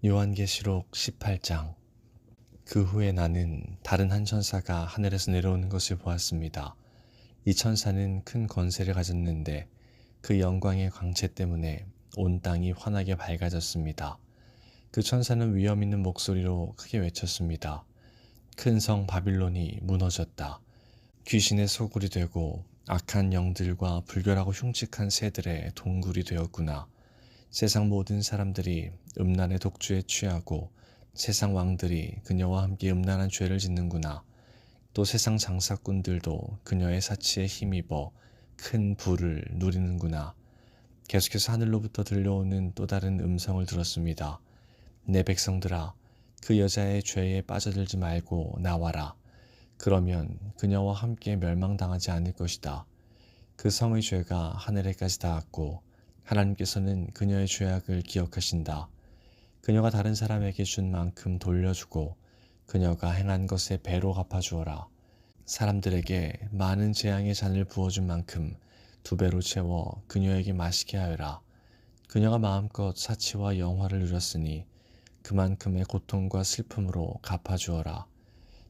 요한계시록 18장. 그 후에 나는 다른 한 천사가 하늘에서 내려오는 것을 보았습니다. 이 천사는 큰 권세를 가졌는데 그 영광의 광채 때문에 온 땅이 환하게 밝아졌습니다. 그 천사는 위엄 있는 목소리로 크게 외쳤습니다. 큰 성 바빌론이 무너졌다. 귀신의 소굴이 되고 악한 영들과 불결하고 흉측한 새들의 동굴이 되었구나. 세상 모든 사람들이 음란의 독주에 취하고 세상 왕들이 그녀와 함께 음란한 죄를 짓는구나. 또 세상 장사꾼들도 그녀의 사치에 힘입어 큰 부를 누리는구나. 계속해서 하늘로부터 들려오는 또 다른 음성을 들었습니다. 내 백성들아, 그 여자의 죄에 빠져들지 말고 나와라. 그러면 그녀와 함께 멸망당하지 않을 것이다. 그 성의 죄가 하늘에까지 닿았고 하나님께서는 그녀의 죄악을 기억하신다. 그녀가 다른 사람에게 준 만큼 돌려주고 그녀가 행한 것에 배로 갚아주어라. 사람들에게 많은 재앙의 잔을 부어준 만큼 2배로 채워 그녀에게 마시게 하여라. 그녀가 마음껏 사치와 영화를 누렸으니 그만큼의 고통과 슬픔으로 갚아주어라.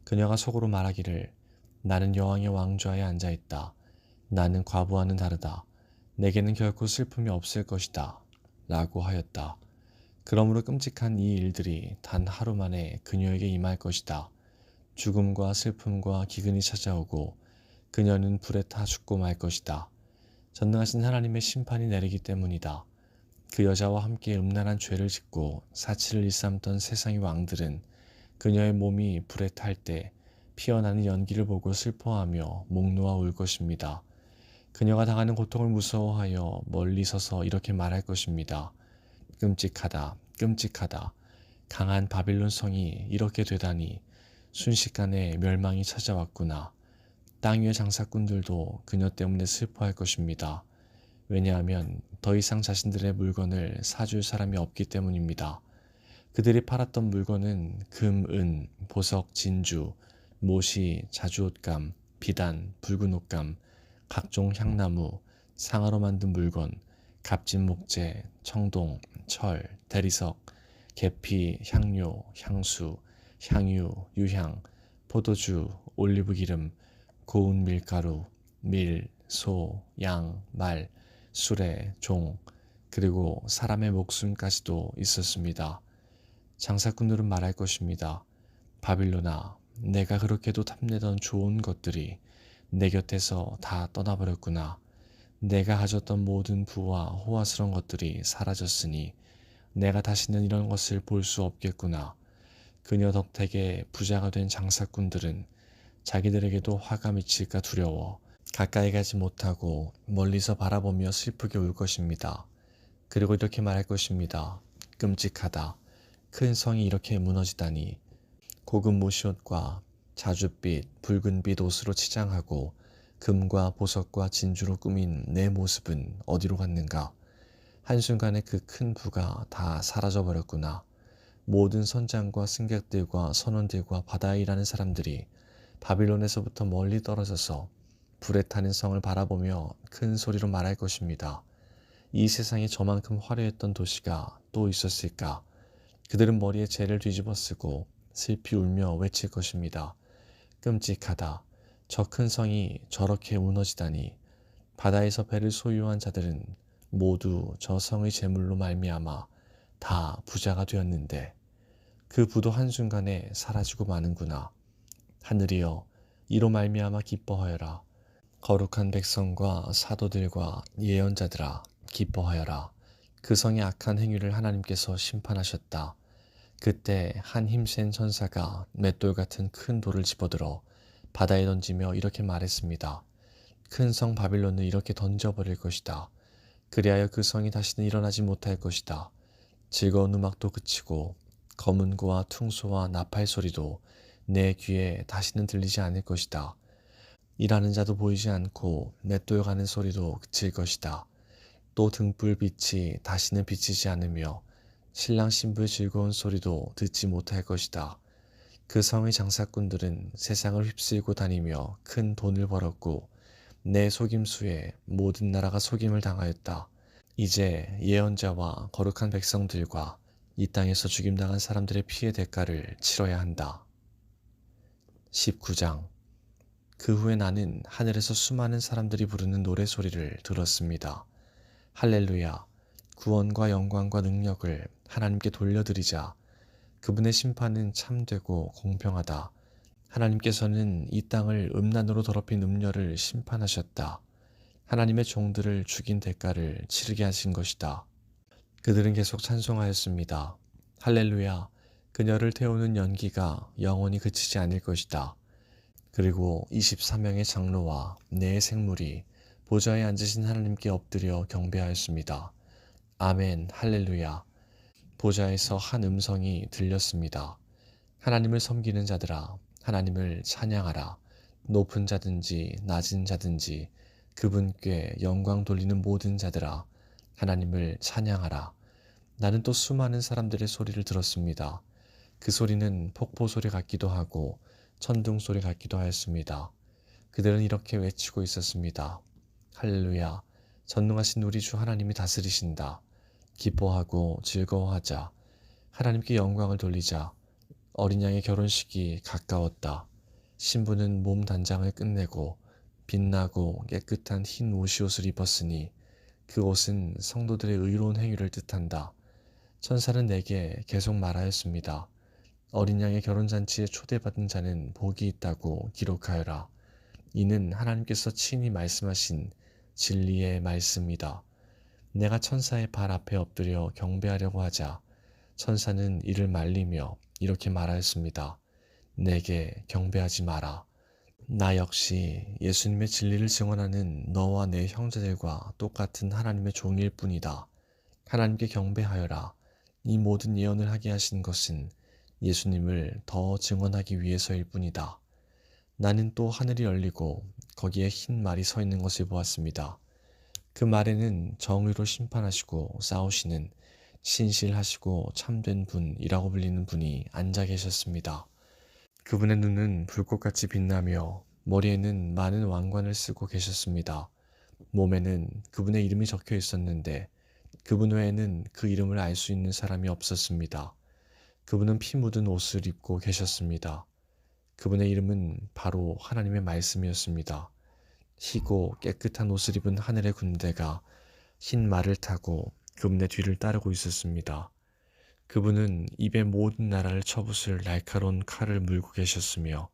그녀가 속으로 말하기를 나는 여왕의 왕좌에 앉아있다. 나는 과부와는 다르다. 내게는 결코 슬픔이 없을 것이다. 라고 하였다. 그러므로 끔찍한 이 일들이 단 하루 만에 그녀에게 임할 것이다. 죽음과 슬픔과 기근이 찾아오고 그녀는 불에 타 죽고 말 것이다. 전능하신 하나님의 심판이 내리기 때문이다. 그 여자와 함께 음란한 죄를 짓고 사치를 일삼던 세상의 왕들은 그녀의 몸이 불에 탈 때 피어나는 연기를 보고 슬퍼하며 목 놓아 울 것입니다. 그녀가 당하는 고통을 무서워하여 멀리 서서 이렇게 말할 것입니다. 끔찍하다, 끔찍하다. 강한 바빌론 성이 이렇게 되다니 순식간에 멸망이 찾아왔구나. 땅 위의 장사꾼들도 그녀 때문에 슬퍼할 것입니다. 왜냐하면 더 이상 자신들의 물건을 사줄 사람이 없기 때문입니다. 그들이 팔았던 물건은 금, 은, 보석, 진주, 모시, 자주옷감, 비단, 붉은 옷감, 각종 향나무, 상아로 만든 물건, 값진 목재, 청동, 철, 대리석, 계피, 향료, 향수, 향유, 유향, 포도주, 올리브기름, 고운 밀가루, 밀, 소, 양, 말, 수레, 종, 그리고 사람의 목숨까지도 있었습니다. 장사꾼들은 말할 것입니다. 바빌로나, 내가 그렇게도 탐내던 좋은 것들이 내 곁에서 다 떠나버렸구나. 내가 가졌던 모든 부와 호화스러운 것들이 사라졌으니 내가 다시는 이런 것을 볼 수 없겠구나. 그녀 덕택에 부자가 된 장사꾼들은 자기들에게도 화가 미칠까 두려워 가까이 가지 못하고 멀리서 바라보며 슬프게 울 것입니다. 그리고 이렇게 말할 것입니다. 끔찍하다. 큰 성이 이렇게 무너지다니. 고급 모시옷과 자줏빛, 붉은빛 옷으로 치장하고 금과 보석과 진주로 꾸민 내 모습은 어디로 갔는가? 한순간에 그 큰 부가 다 사라져버렸구나. 모든 선장과 승객들과 선원들과 바다에 일하는 사람들이 바빌론에서부터 멀리 떨어져서 불에 타는 성을 바라보며 큰 소리로 말할 것입니다. 이 세상에 저만큼 화려했던 도시가 또 있었을까? 그들은 머리에 재를 뒤집어 쓰고 슬피 울며 외칠 것입니다. 끔찍하다. 저 큰 성이 저렇게 무너지다니. 바다에서 배를 소유한 자들은 모두 저 성의 재물로 말미암아 다 부자가 되었는데 그 부도 한순간에 사라지고 마는구나. 하늘이여, 이로 말미암아 기뻐하여라. 거룩한 백성과 사도들과 예언자들아, 기뻐하여라. 그 성의 악한 행위를 하나님께서 심판하셨다. 그때 한 힘센 천사가 맷돌 같은 큰 돌을 집어들어 바다에 던지며 이렇게 말했습니다. 큰 성 바빌론을 이렇게 던져버릴 것이다. 그리하여 그 성이 다시는 일어나지 못할 것이다. 즐거운 음악도 그치고 검은고와 퉁소와 나팔 소리도 내 귀에 다시는 들리지 않을 것이다. 일하는 자도 보이지 않고 맷돌 가는 소리도 그칠 것이다. 또 등불빛이 다시는 비치지 않으며 신랑 신부의 즐거운 소리도 듣지 못할 것이다. 그 성의 장사꾼들은 세상을 휩쓸고 다니며 큰 돈을 벌었고 내 속임수에 모든 나라가 속임을 당하였다. 이제 예언자와 거룩한 백성들과 이 땅에서 죽임당한 사람들의 피의 대가를 치러야 한다. 19장. 그 후에 나는 하늘에서 수많은 사람들이 부르는 노래소리를 들었습니다. 할렐루야! 구원과 영광과 능력을 하나님께 돌려드리자. 그분의 심판은 참되고 공평하다. 하나님께서는 이 땅을 음란으로 더럽힌 음녀를 심판하셨다. 하나님의 종들을 죽인 대가를 치르게 하신 것이다. 그들은 계속 찬송하였습니다. 할렐루야! 그녀를 태우는 연기가 영원히 그치지 않을 것이다. 그리고 24명의 장로와 네 생물이 보좌에 앉으신 하나님께 엎드려 경배하였습니다. 아멘, 할렐루야. 보좌에서 한 음성이 들렸습니다. 하나님을 섬기는 자들아, 하나님을 찬양하라. 높은 자든지 낮은 자든지 그분께 영광 돌리는 모든 자들아, 하나님을 찬양하라. 나는 또 수많은 사람들의 소리를 들었습니다. 그 소리는 폭포 소리 같기도 하고 천둥 소리 같기도 하였습니다. 그들은 이렇게 외치고 있었습니다. 할렐루야, 전능하신 우리 주 하나님이 다스리신다. 기뻐하고 즐거워하자. 하나님께 영광을 돌리자. 어린 양의 결혼식이 가까웠다. 신부는 몸 단장을 끝내고 빛나고 깨끗한 흰 옷을 입었으니 그 옷은 성도들의 의로운 행위를 뜻한다. 천사는 내게 계속 말하였습니다. 어린 양의 결혼잔치에 초대받은 자는 복이 있다고 기록하여라. 이는 하나님께서 친히 말씀하신 진리의 말씀이다. 내가 천사의 발 앞에 엎드려 경배하려고 하자 천사는 이를 말리며 이렇게 말하였습니다. 내게 경배하지 마라. 나 역시 예수님의 진리를 증언하는 너와 내 형제들과 똑같은 하나님의 종일 뿐이다. 하나님께 경배하여라. 이 모든 예언을 하게 하신 것은 예수님을 더 증언하기 위해서일 뿐이다. 나는 또 하늘이 열리고 거기에 흰 말이 서 있는 것을 보았습니다. 그 말에는 정의로 심판하시고 싸우시는 신실하시고 참된 분이라고 불리는 분이 앉아 계셨습니다. 그분의 눈은 불꽃같이 빛나며 머리에는 많은 왕관을 쓰고 계셨습니다. 몸에는 그분의 이름이 적혀 있었는데 그분 외에는 그 이름을 알 수 있는 사람이 없었습니다. 그분은 피 묻은 옷을 입고 계셨습니다. 그분의 이름은 바로 하나님의 말씀이었습니다. 희고 깨끗한 옷을 입은 하늘의 군대가 흰 말을 타고 그분의 뒤를 따르고 있었습니다. 그분은 입에 모든 나라를 쳐부술 날카로운 칼을 물고 계셨으며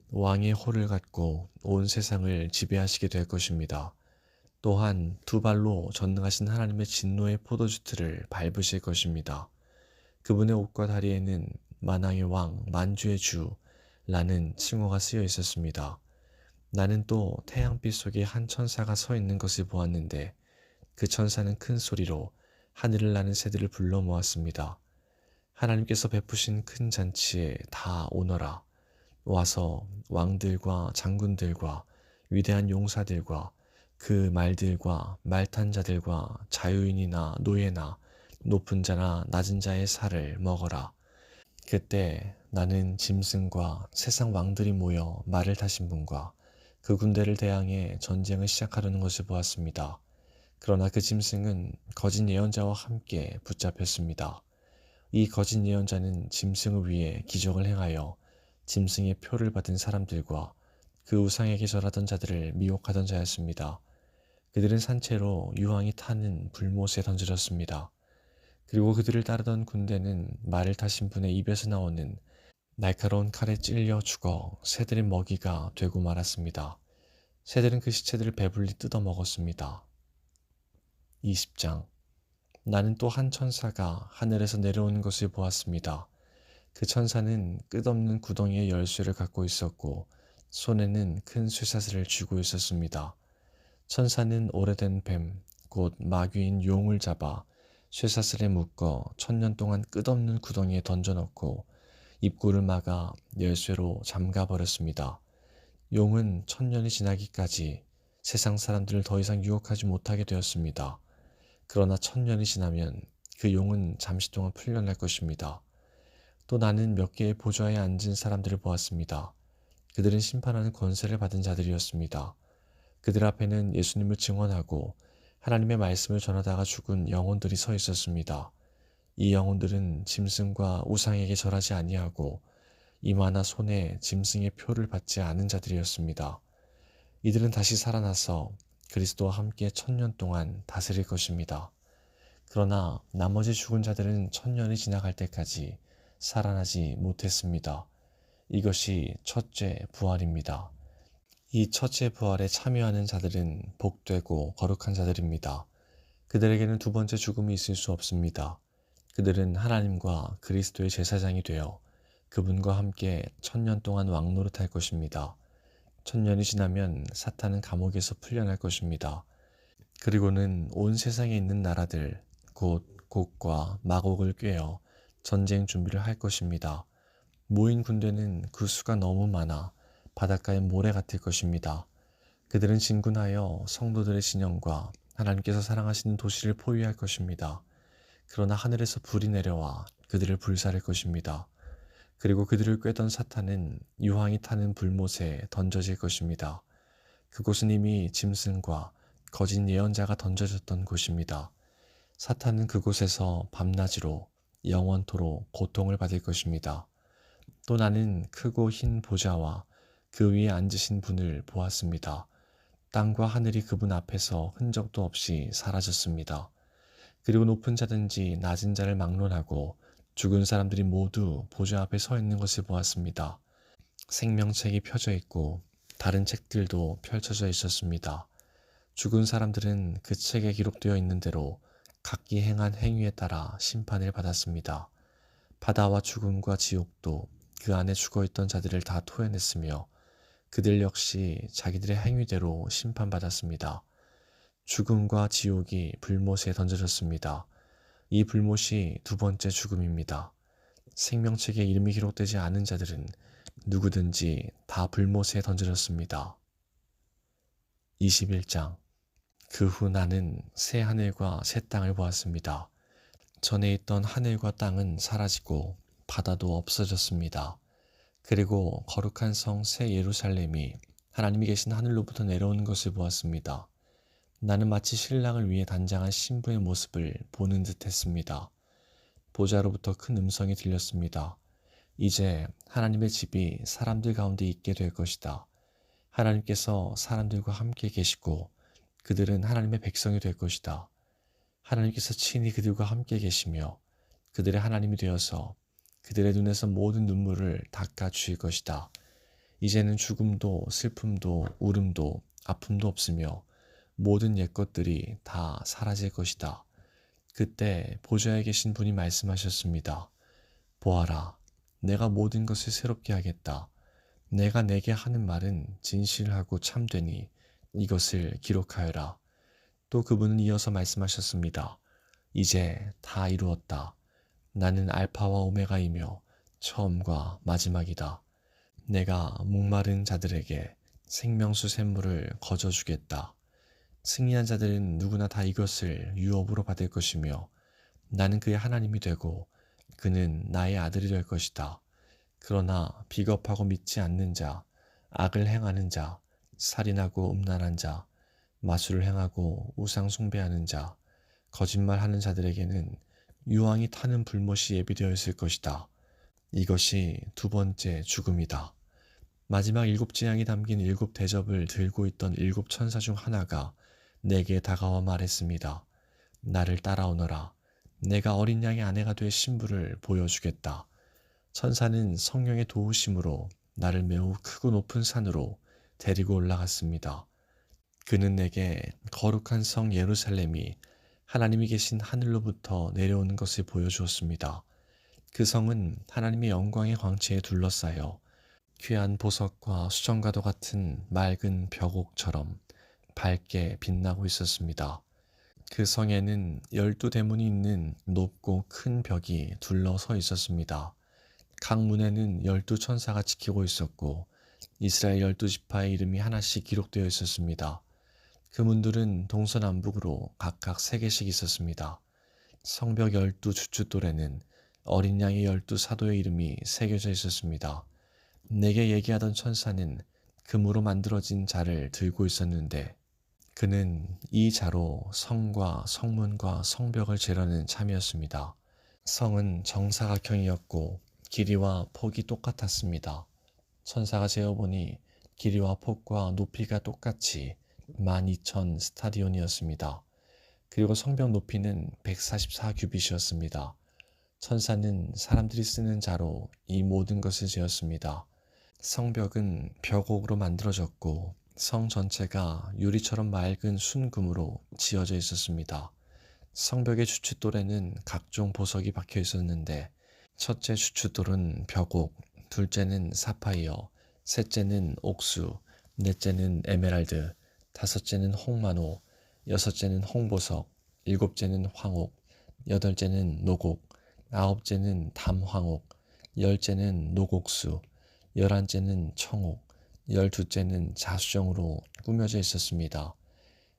왕의 호를 갖고 온 세상을 지배하시게 될 것입니다. 또한 두 발로 전능하신 하나님의 진노의 포도주틀을 밟으실 것입니다. 그분의 옷과 다리에는 만왕의 왕, 만주의 주라는 칭호가 쓰여 있었습니다. 나는 또 태양빛 속에 한 천사가 서 있는 것을 보았는데 그 천사는 큰 소리로 하늘을 나는 새들을 불러 모았습니다. 하나님께서 베푸신 큰 잔치에 다 오너라. 와서 왕들과 장군들과 위대한 용사들과 그 말들과 말탄 자들과 자유인이나 노예나 높은 자나 낮은 자의 살을 먹어라. 그때 나는 짐승과 세상 왕들이 모여 말을 타신 분과 그 군대를 대항해 전쟁을 시작하려는 것을 보았습니다. 그러나 그 짐승은 거짓 예언자와 함께 붙잡혔습니다. 이 거짓 예언자는 짐승을 위해 기적을 행하여 짐승의 표를 받은 사람들과 그 우상에게 절하던 자들을 미혹하던 자였습니다. 그들은 산채로 유황이 타는 불못에 던져졌습니다. 그리고 그들을 따르던 군대는 말을 타신 분의 입에서 나오는 날카로운 칼에 찔려 죽어 새들의 먹이가 되고 말았습니다. 새들은 그 시체들을 배불리 뜯어 먹었습니다. 20장. 나는 또 한 천사가 하늘에서 내려오는 것을 보았습니다. 그 천사는 끝없는 구덩이의 열쇠를 갖고 있었고 손에는 큰 쇠사슬을 쥐고 있었습니다. 천사는 오래된 뱀, 곧 마귀인 용을 잡아 쇠사슬에 묶어 1000년 동안 끝없는 구덩이에 던져넣고 입구를 막아 열쇠로 잠가버렸습니다. 용은 1000년이 지나기까지 세상 사람들을 더 이상 유혹하지 못하게 되었습니다. 그러나 1000년이 지나면 그 용은 잠시 동안 풀려날 것입니다. 또 나는 몇 개의 보좌에 앉은 사람들을 보았습니다. 그들은 심판하는 권세를 받은 자들이었습니다. 그들 앞에는 예수님을 증언하고 하나님의 말씀을 전하다가 죽은 영혼들이 서 있었습니다. 이 영혼들은 짐승과 우상에게 절하지 아니하고 이마나 손에 짐승의 표를 받지 않은 자들이었습니다. 이들은 다시 살아나서 그리스도와 함께 1000년 동안 다스릴 것입니다. 그러나 나머지 죽은 자들은 1000년이 지나갈 때까지 살아나지 못했습니다. 이것이 첫째 부활입니다. 이 첫째 부활에 참여하는 자들은 복되고 거룩한 자들입니다. 그들에게는 두 번째 죽음이 있을 수 없습니다. 그들은 하나님과 그리스도의 제사장이 되어 그분과 함께 1000년 동안 왕노릇할 것입니다. 1000년이 지나면 사탄은 감옥에서 풀려날 것입니다. 그리고는 온 세상에 있는 나라들, 곧 곡과 마곡을 꿰어 전쟁 준비를 할 것입니다. 모인 군대는 그 수가 너무 많아 바닷가의 모래 같을 것입니다. 그들은 진군하여 성도들의 진영과 하나님께서 사랑하시는 도시를 포위할 것입니다. 그러나 하늘에서 불이 내려와 그들을 불살릴 것입니다. 그리고 그들을 꿰던 사탄은 유황이 타는 불못에 던져질 것입니다. 그곳은 이미 짐승과 거짓 예언자가 던져졌던 곳입니다. 사탄은 그곳에서 밤낮으로 영원토록 고통을 받을 것입니다. 또 나는 크고 흰 보좌와 그 위에 앉으신 분을 보았습니다. 땅과 하늘이 그분 앞에서 흔적도 없이 사라졌습니다. 그리고 높은 자든지 낮은 자를 막론하고 죽은 사람들이 모두 보좌 앞에 서 있는 것을 보았습니다. 생명책이 펴져 있고 다른 책들도 펼쳐져 있었습니다. 죽은 사람들은 그 책에 기록되어 있는 대로 각기 행한 행위에 따라 심판을 받았습니다. 바다와 죽음과 지옥도 그 안에 죽어있던 자들을 다 토해냈으며 그들 역시 자기들의 행위대로 심판받았습니다. 죽음과 지옥이 불못에 던져졌습니다. 이 불못이 두 번째 죽음입니다. 생명책에 이름이 기록되지 않은 자들은 누구든지 다 불못에 던져졌습니다. 21장. 그 후 나는 새 하늘과 새 땅을 보았습니다. 전에 있던 하늘과 땅은 사라지고 바다도 없어졌습니다. 그리고 거룩한 성 새 예루살렘이 하나님이 계신 하늘로부터 내려오는 것을 보았습니다. 나는 마치 신랑을 위해 단장한 신부의 모습을 보는 듯 했습니다. 보좌로부터 큰 음성이 들렸습니다. 이제 하나님의 집이 사람들 가운데 있게 될 것이다. 하나님께서 사람들과 함께 계시고 그들은 하나님의 백성이 될 것이다. 하나님께서 친히 그들과 함께 계시며 그들의 하나님이 되어서 그들의 눈에서 모든 눈물을 닦아 주실 것이다. 이제는 죽음도 슬픔도 울음도 아픔도 없으며 모든 옛 것들이 다 사라질 것이다. 그때 보좌에 계신 분이 말씀하셨습니다. 보아라, 내가 모든 것을 새롭게 하겠다. 내가 내게 하는 말은 진실하고 참되니 이것을 기록하여라. 또 그분은 이어서 말씀하셨습니다. 이제 다 이루었다. 나는 알파와 오메가이며 처음과 마지막이다. 내가 목마른 자들에게 생명수 샘물을 거저주겠다. 승리한 자들은 누구나 다 이것을 유업으로 받을 것이며 나는 그의 하나님이 되고 그는 나의 아들이 될 것이다. 그러나 비겁하고 믿지 않는 자, 악을 행하는 자, 살인하고 음란한 자, 마술을 행하고 우상 숭배하는 자, 거짓말하는 자들에게는 유황이 타는 불못이 예비되어 있을 것이다. 이것이 두 번째 죽음이다. 마지막 일곱 재앙이 담긴 일곱 대접을 들고 있던 일곱 천사 중 하나가 내게 다가와 말했습니다. 나를 따라오너라. 내가 어린 양의 아내가 될 신부를 보여주겠다. 천사는 성령의 도우심으로 나를 매우 크고 높은 산으로 데리고 올라갔습니다. 그는 내게 거룩한 성 예루살렘이 하나님이 계신 하늘로부터 내려오는 것을 보여주었습니다. 그 성은 하나님의 영광의 광채에 둘러싸여 귀한 보석과 수정과도 같은 맑은 벽옥처럼 밝게 빛나고 있었습니다. 그 성에는 12대문이 있는 높고 큰 벽이 둘러서 있었습니다. 각 문에는 12천사가 지키고 있었고 이스라엘 12지파의 이름이 하나씩 기록되어 있었습니다. 그 문들은 동서남북으로 각각 3개씩 있었습니다. 성벽 12주춧돌에는 어린 양의 12사도의 이름이 새겨져 있었습니다. 내게 얘기하던 천사는 금으로 만들어진 자를 들고 있었는데 그는 이 자로 성과 성문과 성벽을 재려는 참이었습니다. 성은 정사각형이었고 길이와 폭이 똑같았습니다. 천사가 재어보니 길이와 폭과 높이가 똑같이 12,000 스타디온이었습니다. 그리고 성벽 높이는 144 규빗이었습니다. 천사는 사람들이 쓰는 자로 이 모든 것을 지었습니다. 성벽은 벽옥으로 만들어졌고 성 전체가 유리처럼 맑은 순금으로 지어져 있었습니다. 성벽의 주춧돌에는 각종 보석이 박혀 있었는데 첫째 주춧돌은 벽옥, 둘째는 사파이어, 셋째는 옥수, 넷째는 에메랄드, 다섯째는 홍만호, 여섯째는 홍보석, 일곱째는 황옥, 여덟째는 노곡, 아홉째는 담황옥, 열째는 노곡수, 열한째는 청옥, 열두째는 자수정으로 꾸며져 있었습니다.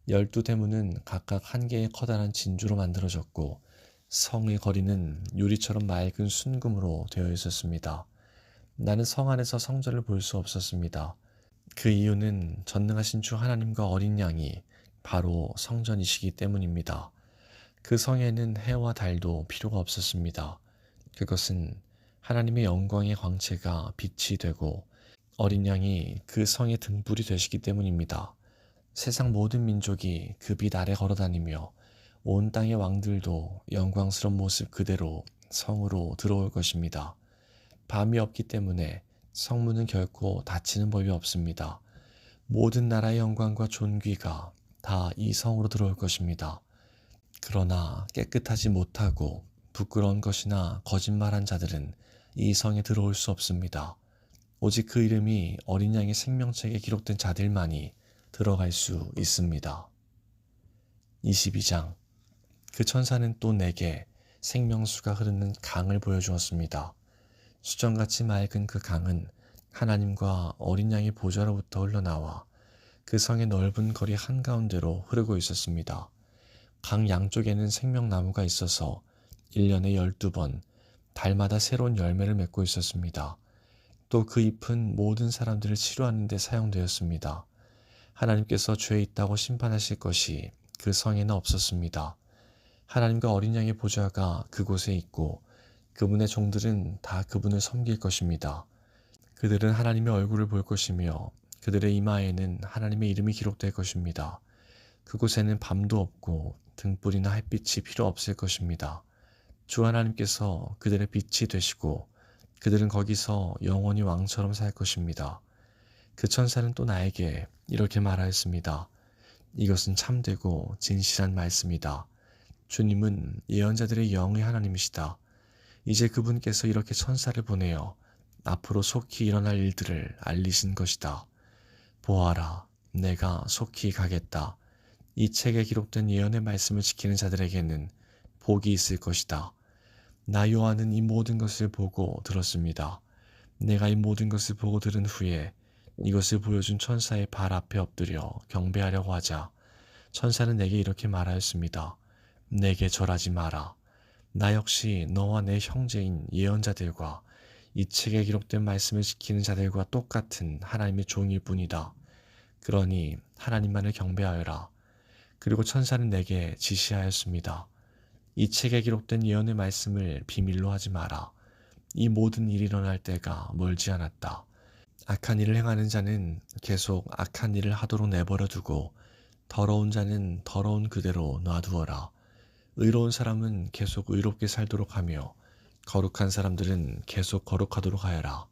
12대문은 각각 한 개의 커다란 진주로 만들어졌고 성의 거리는 유리처럼 맑은 순금으로 되어 있었습니다. 나는 성 안에서 성전을 볼 수 없었습니다. 그 이유는 전능하신 주 하나님과 어린 양이 바로 성전이시기 때문입니다. 그 성에는 해와 달도 필요가 없었습니다. 그것은 하나님의 영광의 광채가 빛이 되고 어린 양이 그 성의 등불이 되시기 때문입니다. 세상 모든 민족이 그 빛 아래 걸어다니며 온 땅의 왕들도 영광스러운 모습 그대로 성으로 들어올 것입니다. 밤이 없기 때문에 성문은 결코 닫히는 법이 없습니다. 모든 나라의 영광과 존귀가 다 이 성으로 들어올 것입니다. 그러나 깨끗하지 못하고 부끄러운 것이나 거짓말한 자들은 이 성에 들어올 수 없습니다. 오직 그 이름이 어린 양의 생명책에 기록된 자들만이 들어갈 수 있습니다. 22장. 그 천사는 또 내게 생명수가 흐르는 강을 보여주었습니다. 수정같이 맑은 그 강은 하나님과 어린 양의 보좌로부터 흘러나와 그 성의 넓은 거리 한가운데로 흐르고 있었습니다. 강 양쪽에는 생명나무가 있어서 1년에 12번 달마다 새로운 열매를 맺고 있었습니다. 또 그 잎은 모든 사람들을 치료하는 데 사용되었습니다. 하나님께서 죄 있다고 심판하실 것이 그 성에는 없었습니다. 하나님과 어린 양의 보좌가 그곳에 있고 그분의 종들은 다 그분을 섬길 것입니다. 그들은 하나님의 얼굴을 볼 것이며 그들의 이마에는 하나님의 이름이 기록될 것입니다. 그곳에는 밤도 없고 등불이나 햇빛이 필요 없을 것입니다. 주 하나님께서 그들의 빛이 되시고 그들은 거기서 영원히 왕처럼 살 것입니다. 그 천사는 또 나에게 이렇게 말하였습니다. 이것은 참되고 진실한 말씀이다. 주님은 예언자들의 영의 하나님이시다. 이제 그분께서 이렇게 천사를 보내어 앞으로 속히 일어날 일들을 알리신 것이다. 보아라, 내가 속히 가겠다. 이 책에 기록된 예언의 말씀을 지키는 자들에게는 복이 있을 것이다. 나 요한은 이 모든 것을 보고 들었습니다. 내가 이 모든 것을 보고 들은 후에 이것을 보여준 천사의 발 앞에 엎드려 경배하려고 하자 천사는 내게 이렇게 말하였습니다. 내게 절하지 마라. 나 역시 너와 내 형제인 예언자들과 이 책에 기록된 말씀을 지키는 자들과 똑같은 하나님의 종일 뿐이다. 그러니 하나님만을 경배하여라. 그리고 천사는 내게 지시하였습니다. 이 책에 기록된 예언의 말씀을 비밀로 하지 마라. 이 모든 일이 일어날 때가 멀지 않았다. 악한 일을 행하는 자는 계속 악한 일을 하도록 내버려 두고 더러운 자는 더러운 그대로 놔두어라. 의로운 사람은 계속 의롭게 살도록 하며 거룩한 사람들은 계속 거룩하도록 하여라.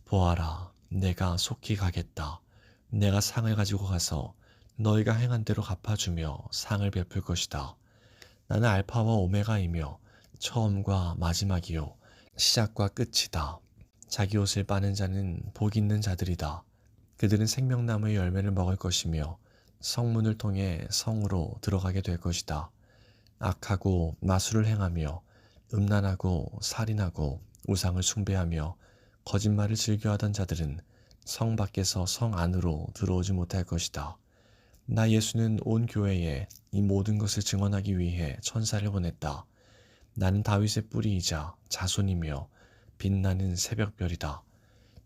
보아라, 내가 속히 가겠다. 내가 상을 가지고 가서 너희가 행한 대로 갚아주며 상을 베풀 것이다. 나는 알파와 오메가이며 처음과 마지막이요 시작과 끝이다. 자기 옷을 빠는 자는 복 있는 자들이다. 그들은 생명나무의 열매를 먹을 것이며 성문을 통해 성으로 들어가게 될 것이다. 악하고 마술을 행하며 음란하고 살인하고 우상을 숭배하며 거짓말을 즐겨하던 자들은 성 밖에서 성 안으로 들어오지 못할 것이다. 나 예수는 온 교회에 이 모든 것을 증언하기 위해 천사를 보냈다. 나는 다윗의 뿌리이자 자손이며 빛나는 새벽별이다.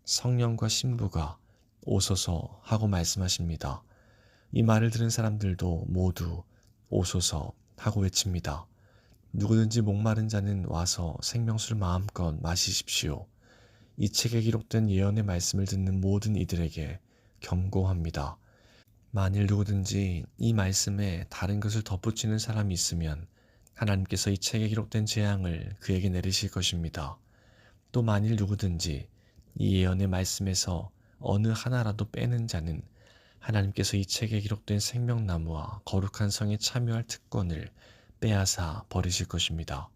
성령과 신부가 오소서 하고 말씀하십니다. 이 말을 들은 사람들도 모두 오소서 하고 외칩니다. 누구든지 목마른 자는 와서 생명수를 마음껏 마시십시오. 이 책에 기록된 예언의 말씀을 듣는 모든 이들에게 경고합니다. 만일 누구든지 이 말씀에 다른 것을 덧붙이는 사람이 있으면 하나님께서 이 책에 기록된 재앙을 그에게 내리실 것입니다. 또 만일 누구든지 이 예언의 말씀에서 어느 하나라도 빼는 자는 하나님께서 이 책에 기록된 생명나무와 거룩한 성에 참여할 특권을 빼앗아 버리실 것입니다.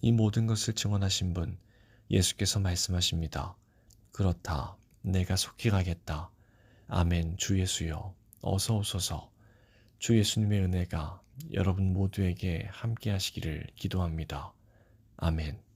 이 모든 것을 증언하신 분 예수께서 말씀하십니다. 그렇다. 내가 속히 가겠다. 아멘. 주 예수여 어서 오소서. 주 예수님의 은혜가 여러분 모두에게 함께 하시기를 기도합니다. 아멘.